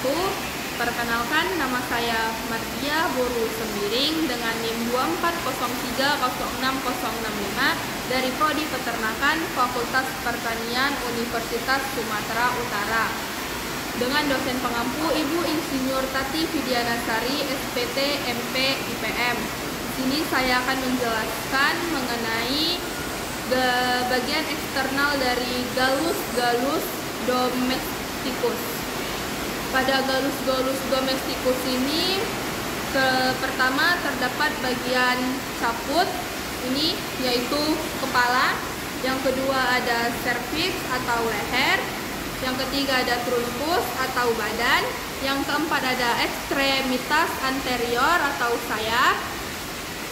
wabarakatuh. Perkenalkan, nama saya Mardia Boru Sembiring dengan NIM 24030665 dari Prodi Peternakan Fakultas Pertanian Universitas Sumatera Utara. Dengan dosen pengampu Ibu Insinyur Tati Widianasari, SPT, MP, IPM. Di sini saya akan menjelaskan mengenai bagian eksternal dari Gallus domesticus. Pada Gallus domesticus ini pertama terdapat bagian caput ini yaitu kepala, yang kedua ada cervix atau leher, yang ketiga ada truncus atau badan, yang keempat ada ekstremitas anterior atau sayap,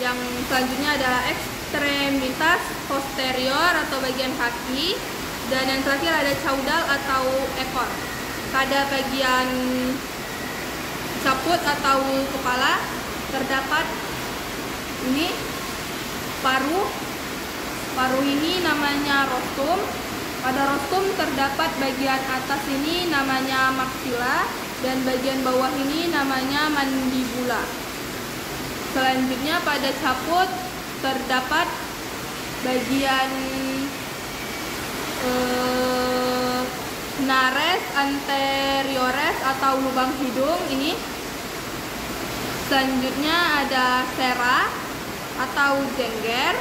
yang selanjutnya adalah ekstremitas posterior atau bagian kaki, dan yang terakhir ada caudal atau ekor. Pada bagian caput atau kepala terdapat ini paruh ini namanya rostum. Pada rostum terdapat bagian atas ini namanya maxilla dan bagian bawah ini namanya mandibula. Selanjutnya pada caput terdapat bagian nares anteriores atau lubang hidung ini. Selanjutnya ada sera atau jengger.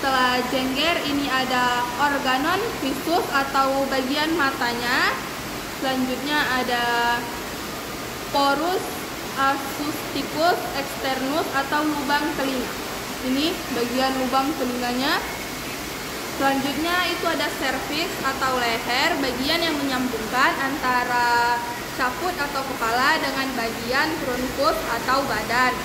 Setelah jengger ini ada organon visus atau bagian matanya. Selanjutnya ada porus acousticus externus atau lubang telinga. Ini bagian lubang telinganya. Selanjutnya itu ada cervix atau leher, bagian yang menyambungkan antara caput atau kepala dengan bagian truncus atau badan.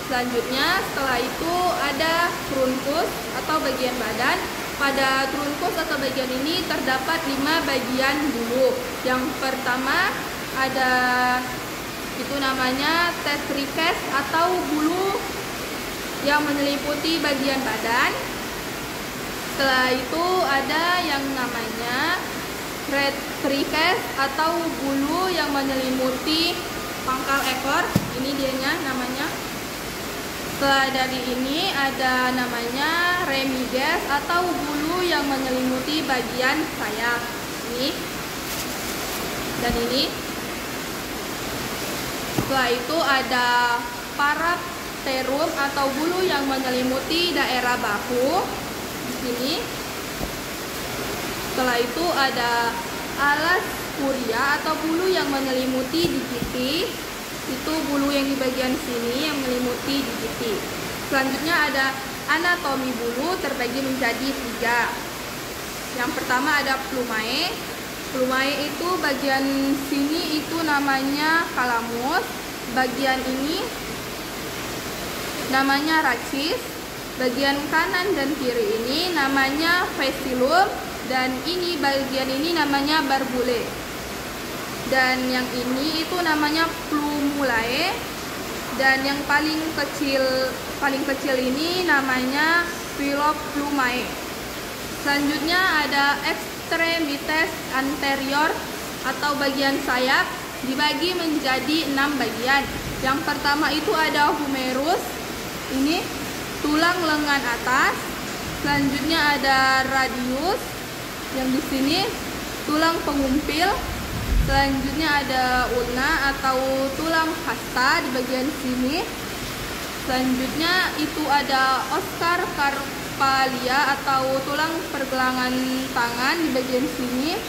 Selanjutnya setelah itu ada truncus atau bagian badan. Pada truncus atau bagian ini terdapat 5 bagian bulu. Yang pertama ada itu namanya tetrikes atau bulu yang menyelimuti bagian badan. Setelah itu ada yang namanya retrikes atau bulu yang menyelimuti pangkal ekor. Ini dianya namanya. Setelah dari ini ada namanya remiges atau bulu yang menyelimuti bagian sayap. Ini dan ini. Setelah itu ada parapterum atau bulu yang menyelimuti daerah bahu. Ini. Setelah itu ada alas curia atau bulu yang menyelimuti digiti. Itu bulu yang di bagian sini yang menyelimuti digiti. Selanjutnya ada anatomi bulu terbagi menjadi 3. Yang pertama ada plumae. Plumae itu bagian sini itu namanya calamus. Bagian ini namanya rachis. Bagian kanan dan kiri ini namanya vestibulum, dan ini bagian ini namanya barbule. Dan yang ini itu namanya plumulae, dan yang paling kecil ini namanya filoplumae. Selanjutnya ada ekstremitas anterior atau bagian sayap dibagi menjadi 6 bagian. Yang pertama itu ada humerus, ini tulang lengan atas. Selanjutnya ada radius, yang di sini tulang pengumpil. Selanjutnya ada ulna atau tulang hasta di bagian sini. Selanjutnya itu ada oscar carpalia atau tulang pergelangan tangan di bagian sini.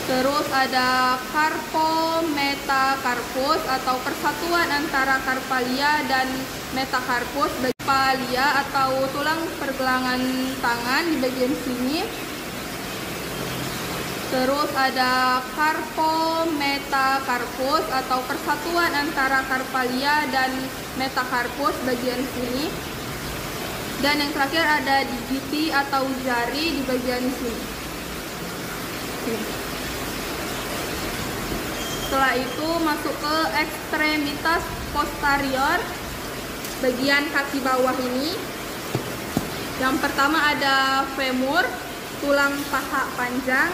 Terus ada carpometacarpus atau persatuan antara carpalia dan metacarpus. Carpalia atau tulang pergelangan tangan di bagian sini. Terus ada carpometacarpus atau persatuan antara carpalia dan metacarpus bagian sini. Dan yang terakhir ada digiti atau jari di bagian sini. Setelah itu masuk ke ekstremitas posterior, bagian kaki bawah ini. Yang pertama ada femur, tulang paha panjang.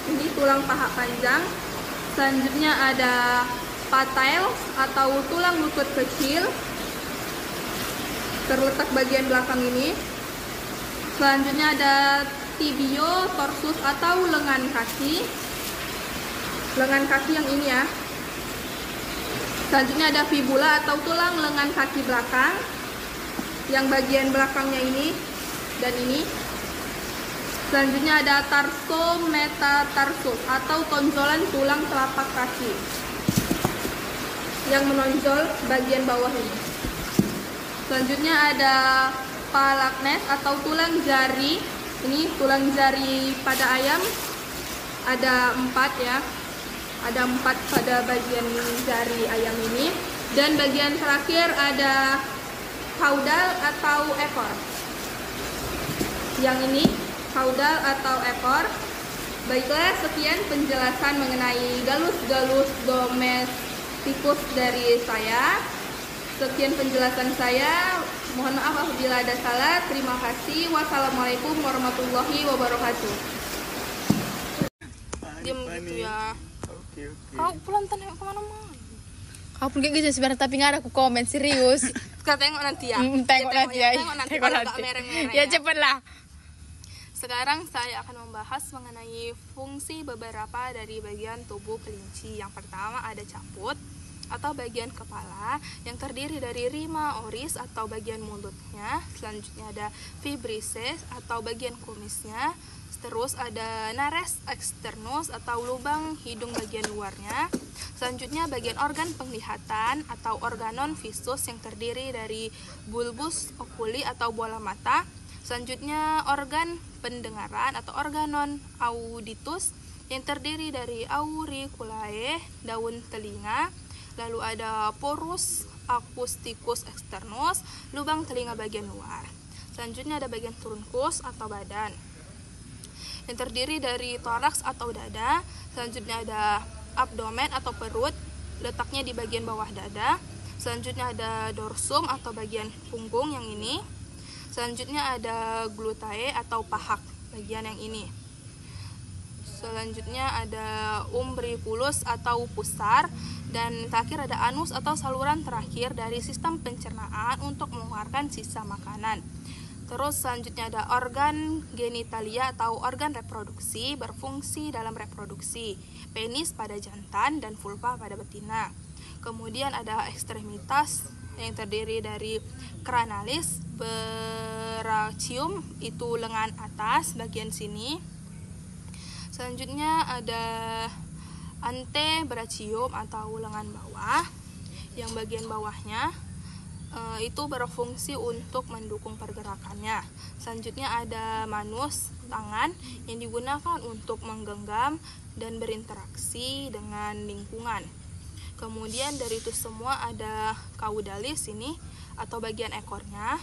Ini tulang paha panjang. Selanjutnya ada pateles atau tulang lutut kecil, terletak bagian belakang ini. Selanjutnya ada tibio torsus atau lengan kaki. Lengan kaki yang ini ya. Selanjutnya ada fibula atau tulang lengan kaki belakang, yang bagian belakangnya ini dan ini. Selanjutnya ada tarsometatarsum atau tonjolan tulang telapak kaki yang menonjol bagian bawah ini. Selanjutnya ada palaknes atau tulang jari. Ini tulang jari pada ayam ada 4 ya. Ada 4 pada bagian jari ayam ini. Dan bagian terakhir ada kaudal atau ekor. Yang ini kaudal atau ekor. Baiklah, sekian penjelasan mengenai galus-galus domestikus dari saya. Sekian penjelasan saya. Mohon maaf apabila ada salah. Terima kasih. Wassalamualaikum warahmatullahi wabarakatuh. Diam gitu ya. Kau pulang tanya kemana-mana. Kau pun kayak gitu sebenarnya, tapi nggak ada aku komen serius. Kita tengok nanti ya. Tengok nanti ya. Tengok nanti. Mereng-mereng Ya cepatlah. Sekarang saya akan membahas mengenai fungsi beberapa dari bagian tubuh kelinci. Yang pertama ada caput atau bagian kepala yang terdiri dari rima oris atau bagian mulutnya. Selanjutnya ada fibrisses atau bagian kumisnya. Terus ada nares externus atau lubang hidung bagian luarnya. Selanjutnya bagian organ penglihatan atau organon visus yang terdiri dari bulbus oculi atau bola mata. Selanjutnya organ pendengaran atau organon auditus yang terdiri dari auriculae, daun telinga. Lalu ada porus acousticus externus, lubang telinga bagian luar. Selanjutnya ada bagian trunkus atau badan yang terdiri dari toraks atau dada. Selanjutnya ada abdomen atau perut, letaknya di bagian bawah dada. Selanjutnya ada dorsum atau bagian punggung yang ini. Selanjutnya ada glutae atau pahak, bagian yang ini. Selanjutnya ada umbriculus atau pusar. Dan terakhir ada anus atau saluran terakhir dari sistem pencernaan untuk mengeluarkan sisa makanan. Terus selanjutnya ada organ genitalia atau organ reproduksi, berfungsi dalam reproduksi. Penis pada jantan dan vulva pada betina. Kemudian ada ekstremitas yang terdiri dari cranalis, brachium itu lengan atas bagian sini. Selanjutnya ada antebrachium atau lengan bawah yang bagian bawahnya itu berfungsi untuk mendukung pergerakannya. Selanjutnya ada manus, tangan yang digunakan untuk menggenggam dan berinteraksi dengan lingkungan. Kemudian dari itu semua ada caudalis ini atau bagian ekornya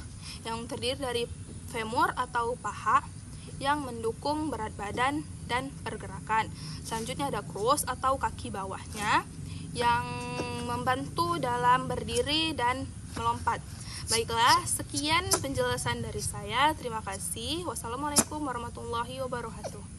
yang terdiri dari femur atau paha yang mendukung berat badan dan pergerakan. Selanjutnya ada crus atau kaki bawahnya yang membantu dalam berdiri dan melompat. Baiklah, sekian penjelasan dari saya. Terima kasih. Wassalamualaikum warahmatullahi wabarakatuh.